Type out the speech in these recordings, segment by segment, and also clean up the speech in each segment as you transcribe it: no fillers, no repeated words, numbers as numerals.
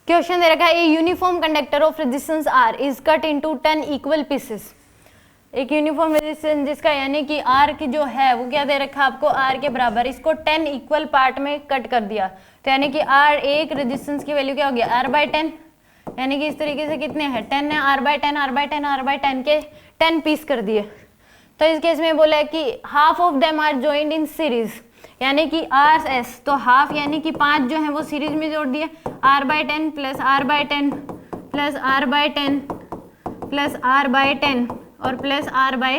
Question दे रखा है, a uniform conductor of resistance R is cut into 10 equal pieces. एक uniform resistance जिसका यानी कि आर की जो है वो क्या दे रखा है आपको, आर के बराबर, इसको 10 इक्वल पार्ट में कट कर दिया, तो यानी कि आर एक रेजिस्टेंस की वैल्यू क्या हो गया, आर बाय 10, यानी कि इस तरीके से कितने हैं 10 है, R by 10 R by 10 R by 10 के 10 पीस कर दिए। तो इस केस में बोला है कि half of them are joined in series, यानी कि आर एस, तो हाफ यानी कि 5 जो है वो सीरीज में जोड़ दिए, R by 10 plus R by 10 plus R by 10 plus R by 10 और प्लस आर बाय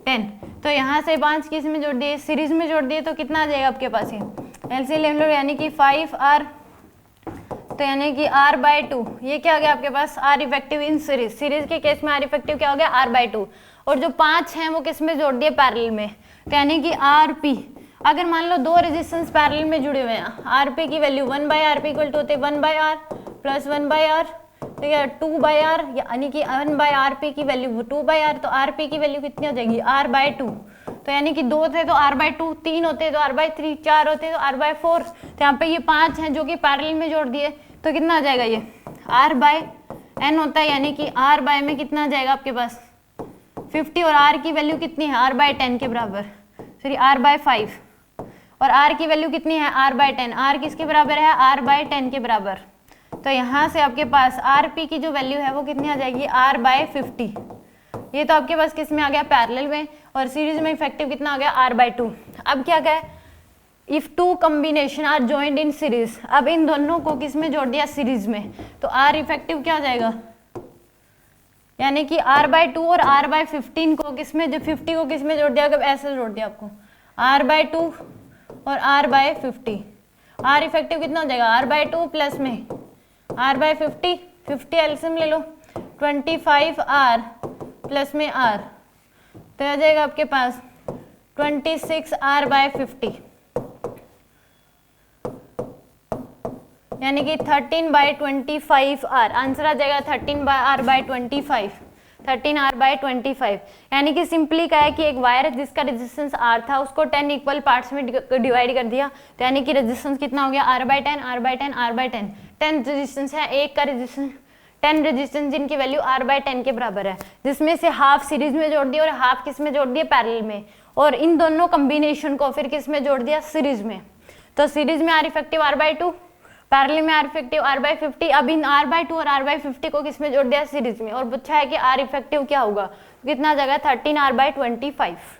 10। तो यहाँ से 5 किस में जोड़ दिए, सीरीज में जोड़ दिए, तो कितना आ जाएगा आपके पास ये एलसीएम ले लो, यानी कि 5r, तो यानी कि r बाय 2, ये क्या आ गया आपके पास, r effective in series, series के केस में r इफेक्टिव क्या हो गया, r बाय 2, और जो 5 हैं वो किस में जोड़ दिए, पैरेलल में, तो यानी कि rp, अगर मान लो दो रेजिस्टेंस पैरेलल में जुड़े हुए हैं, rp की value 1 by rp equal to होते 1 by r plus 1 by r, तो क्या 2 बाय r, यानी कि 1 बाय rp की वैल्यू 2 बाय r, तो rp की वैल्यू कितनी हो जाएगी, r बाय 2, तो यानी कि 2 थे तो r बाय 2, 3 होते तो r बाय 3, 4 होते तो r बाय 4, तो यहाँ पे ये 5 हैं जो कि पैरेलल में जोड़ दिए, तो कितना आ जाएगा ये r बाय n होता है, यानी कि r बाय में कितना आ जाएगा आपके पास 50, और r की वैल्यू कितनी है, r बाय 10 के बराबर, सॉरी r बाय 5, और r की वैल्यू कितनी है, r बाय 10, r किसके बराबर है, r बाय 10 के बराबर, तो यहाँ से आपके पास rp की जो वैल्यू है वो कितनी आ जाएगी, r बाय 50, ये तो आपके पास किस में आ गया, पैरेलल में, और सीरीज में इफेक्टिव कितना आ गया, r बाय 2। अब क्या कहे, if two combination are joined in series, अब इन दोनों को किस में जोड़ दिया, सीरीज में, तो r इफेक्टिव क्या आ जाएगा, यानी कि r बाय 2 और r बाय 15 को किस में, जो 50 को किस में जोड़ दिया, अगर ऐसे जोड़ दिया आपको, r बाय 2 और r बाय 50, r इफेक्टिव कितना हो जाएगा, r बाय 2 प्लस में r बाय 50, 50 एलसीएम ले लो, 25r प्लस में r, तो आ जाएगा आपके पास 26r बाय 50, यानी कि 13 बाय 25r, आंसर आ जाएगा 13r बाय 25, 13r बाय 25, यानी कि सिंपली क्या है कि एक वायर है जिसका रेजिस्टेंस r था, उसको 10 इक्वल पार्ट्स में डिवाइड कर दिया, तो यानी कि रेजिस्टेंस कितना हो गया, r by 10 r by 10 r by 10, 10 resistance है, एक का रेजिस्टेंस 10 रेजिस्टेंस जिनकी वैल्यू r बाय 10 के बराबर है, जिसमें से हाफ सीरीज में जोड़ दिया और हाफ किस में जोड़ दिया, पैरेलल में, और इन दोनों कॉम्बिनेशन को फिर किस में जोड़ दिया, सीरीज में, तो सीरीज में r effective r by 2, parallel में r इफेक्टिव r बाय 50, अब इन r बाय 2 और r बाय 50 को किस में जोड़ दिया, सीरीज में, और पूछा है कि r इफेक्टिव क्या होगा, कितना आ जाएगा 13r बाय 25।